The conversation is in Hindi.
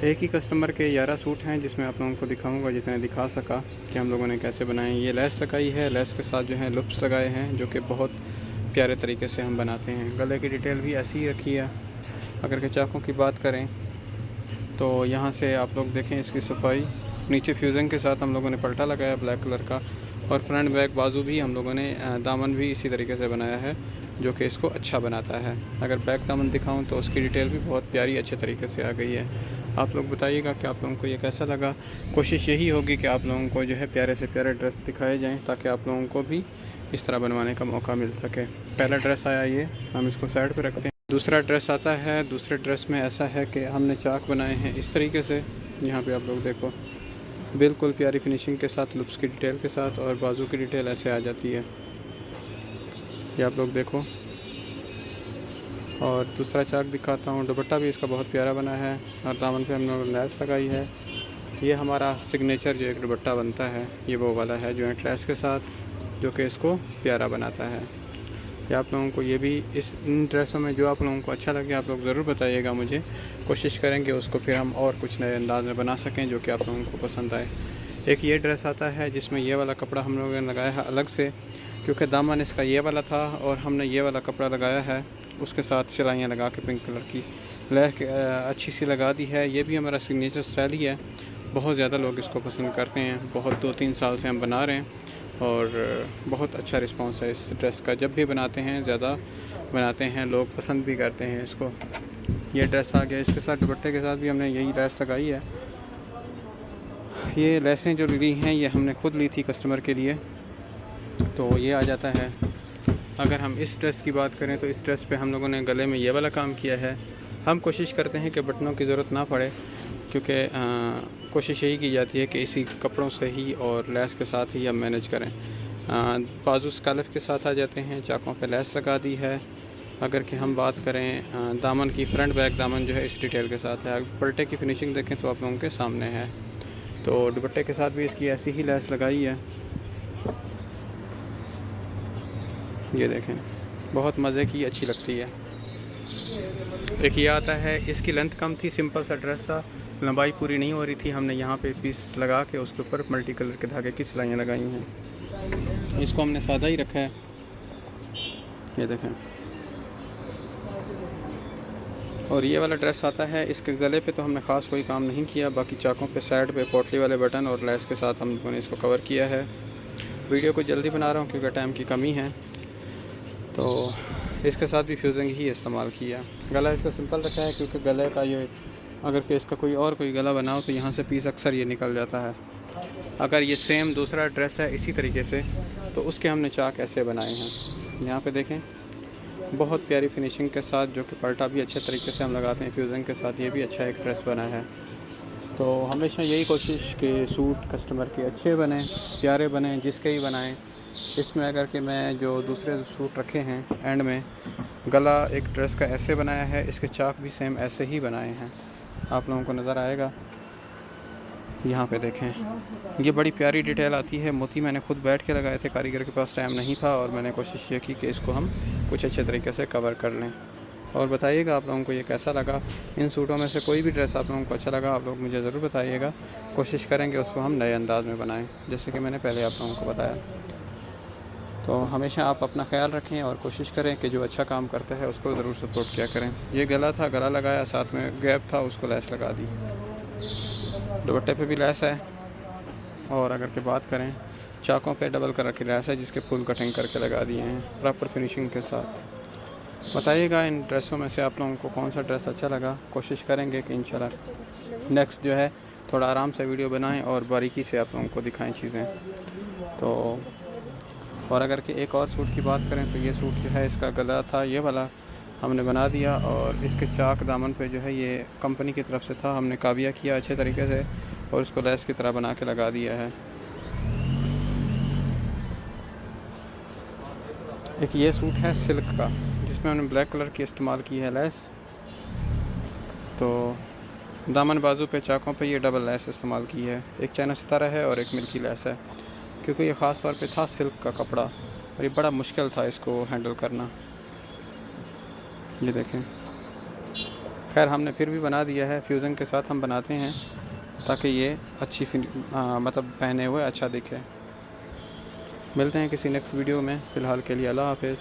एक ही कस्टमर के 11 सूट हैं जिसमें आप लोगों को दिखाऊंगा जितने दिखा सका कि हम लोगों ने कैसे बनाए। ये लेस लगाई है, लेस के साथ जो है लुप्स लगाए हैं जो कि बहुत प्यारे तरीके से हम बनाते हैं। गले की डिटेल भी ऐसी ही रखी है। अगर के चाकों की बात करें तो यहाँ से आप लोग देखें इसकी सफाई। नीचे फ्यूज़न के साथ हम लोगों ने पल्टा लगाया ब्लैक कलर का, और फ्रंट बैक बाजू भी हम लोगों ने दामन भी इसी तरीके से बनाया है जो कि इसको अच्छा बनाता है। अगर बैक दामन दिखाऊं तो उसकी डिटेल भी बहुत प्यारी अच्छे तरीके से आ गई है। आप लोग बताइएगा कि आप लोगों को ये कैसा लगा। कोशिश यही होगी कि आप लोगों को जो है प्यारे से प्यारे ड्रेस दिखाए जाएँ ताकि आप लोगों को भी इस तरह बनवाने का मौका मिल सके। पहला ड्रेस आया ये, हम इसको साइड पर रखते हैं। दूसरा ड्रेस आता है। दूसरे ड्रेस में ऐसा है कि हमने चाक बनाए हैं इस तरीके से। यहाँ पे आप लोग देखो बिल्कुल प्यारी फिनिशिंग के साथ, लुप्स की डिटेल के साथ, और बाजू की डिटेल ऐसे आ जाती है, ये आप लोग देखो। और दूसरा चाक दिखाता हूँ। दुपट्टा भी इसका बहुत प्यारा बना है और दामन पे हमने लैस लगाई है। ये हमारा सिग्नेचर जो एक दुपट्टा बनता है ये वो वाला है जॉइंट लैस के साथ, जो कि इसको प्यारा बनाता है। या आप लोगों को ये भी इन ड्रेसों में जो आप लोगों को अच्छा लगे आप लोग ज़रूर बताइएगा मुझे। कोशिश करेंगे उसको फिर हम और कुछ नए अंदाज में बना सकें जो कि आप लोगों को पसंद आए। एक ये ड्रेस आता है जिसमें ये वाला कपड़ा हम लोगों ने लगाया है अलग से, क्योंकि दामन इसका ये वाला था और हमने ये वाला कपड़ा लगाया है, उसके साथ सिलाइयाँ लगा के पिंक कलर की लैक अच्छी सी लगा दी है। ये भी हमारा सिग्नेचर स्टाइल ही है। बहुत ज़्यादा लोग इसको पसंद करते हैं। बहुत 2-3 साल से हम बना रहे हैं और बहुत अच्छा रिस्पांस है इस ड्रेस का। जब भी बनाते हैं ज़्यादा बनाते हैं, लोग पसंद भी करते हैं इसको। ये ड्रेस आ गया, इसके साथ दुपट्टे के साथ भी हमने यही लेस लगाई है। ये लेसें जो ली हैं ये हमने ख़ुद ली थी कस्टमर के लिए, तो ये आ जाता है। अगर हम इस ड्रेस की बात करें तो इस ड्रेस पे हम लोगों ने गले में ये वाला काम किया है। हम कोशिश करते हैं कि बटनों की ज़रूरत ना पड़े, क्योंकि कोशिश यही की जाती है कि इसी कपड़ों से ही और लेस के साथ ही हम मैनेज करें। बाजू स्कालफ के साथ आ जाते हैं, चाकों पे लेस लगा दी है। अगर कि हम बात करें दामन की, फ्रंट बैक दामन जो है इस डिटेल के साथ है। पल्टे की फिनिशिंग देखें तो आप लोगों के सामने है। तो दुपट्टे के साथ भी इसकी ऐसी ही लेस लगाई है, ये देखें बहुत मज़े की अच्छी लगती है। एक ये आता है, इसकी लेंथ कम थी, सिंपल सा ड्रेस था, लंबाई पूरी नहीं हो रही थी। हमने यहाँ पे पीस लगा के उसके ऊपर मल्टी कलर के धागे की सिलाइयाँ लगाई हैं। इसको हमने सादा ही रखा है, ये देखें। और ये वाला ड्रेस आता है, इसके गले पे तो हमने ख़ास कोई काम नहीं किया, बाकी चाकों पे साइड पे पोटली वाले बटन और लेस के साथ हम लोगों ने इसको कवर किया है। वीडियो को जल्दी बना रहा हूँ क्योंकि टाइम की कमी है, तो इसके साथ भी फ्यूजिंग ही इस्तेमाल किया। गला इसका सिंपल रखा है क्योंकि गले का ये, अगर कि इसका कोई गला बनाओ तो यहाँ से पीस अक्सर ये निकल जाता है। अगर ये सेम दूसरा ड्रेस है इसी तरीके से तो उसके हमने चाक ऐसे बनाए हैं। यहाँ पे देखें बहुत प्यारी फिनिशिंग के साथ, जो कि पल्टा भी अच्छे तरीके से हम लगाते हैं फ्यूज़न के साथ। ये भी अच्छा एक ड्रेस बना है। तो हमेशा यही कोशिश कि सूट कस्टमर के अच्छे बने, प्यारे बने, जिसके ही बनाएं। इसमें अगर कि मैं जो दूसरे सूट रखे हैं एंड में, गला एक ड्रेस का ऐसे बनाया है, इसके चाक भी सेम ऐसे ही बनाए हैं, आप लोगों को नज़र आएगा। यहाँ पे देखें ये बड़ी प्यारी डिटेल आती है। मोती मैंने खुद बैठ के लगाए थे, कारीगर के पास टाइम नहीं था, और मैंने कोशिश ये की कि इसको हम कुछ अच्छे तरीके से कवर कर लें। और बताइएगा आप लोगों को ये कैसा लगा। इन सूटों में से कोई भी ड्रेस आप लोगों को अच्छा लगा आप लोग मुझे ज़रूर बताइएगा। कोशिश करेंगे उसको हम नए अंदाज़ में बनाएं, जैसे कि मैंने पहले आप लोगों को बताया। तो हमेशा आप अपना ख्याल रखें और कोशिश करें कि जो अच्छा काम करता है उसको ज़रूर सपोर्ट किया करें। ये गला था, गला लगाया, साथ में गैप था, उसको लेस लगा दी। दुपट्टे पे भी लेस है। और अगर के बात करें चाकों पे डबल कलर की लेस है जिसके फुल कटिंग करके लगा दिए हैं प्रॉपर फिनिशिंग के साथ। बताइएगा इन ड्रेसों में से आप लोगों को कौन सा ड्रेस अच्छा लगा। कोशिश करेंगे कि इंशाल्लाह नेक्स्ट जो है थोड़ा आराम से वीडियो बनाएं और बारीकी से आप लोगों को दिखाएं चीज़ें। तो और अगर कि एक और सूट की बात करें तो ये सूट जो है इसका गला था ये वाला हमने बना दिया, और इसके चाक दामन पे जो है ये कंपनी की तरफ से था, हमने काबिया किया अच्छे तरीके से और इसको लेस की तरह बना के लगा दिया है। एक ये सूट है सिल्क का जिसमें हमने ब्लैक कलर की इस्तेमाल की है लेस। तो दामन बाजू पे चाकों पे ये डबल लेस इस्तेमाल की है, एक चाइना सितारा है और एक मिल्की लेस है, क्योंकि ये ख़ास तौर पे था सिल्क का कपड़ा और ये बड़ा मुश्किल था इसको हैंडल करना। ये देखें खैर हमने फिर भी बना दिया है, फ्यूज़न के साथ हम बनाते हैं ताकि ये अच्छी मतलब पहने हुए अच्छा दिखे। मिलते हैं किसी नेक्स्ट वीडियो में, फ़िलहाल के लिए अल्लाह हाफ़िज़।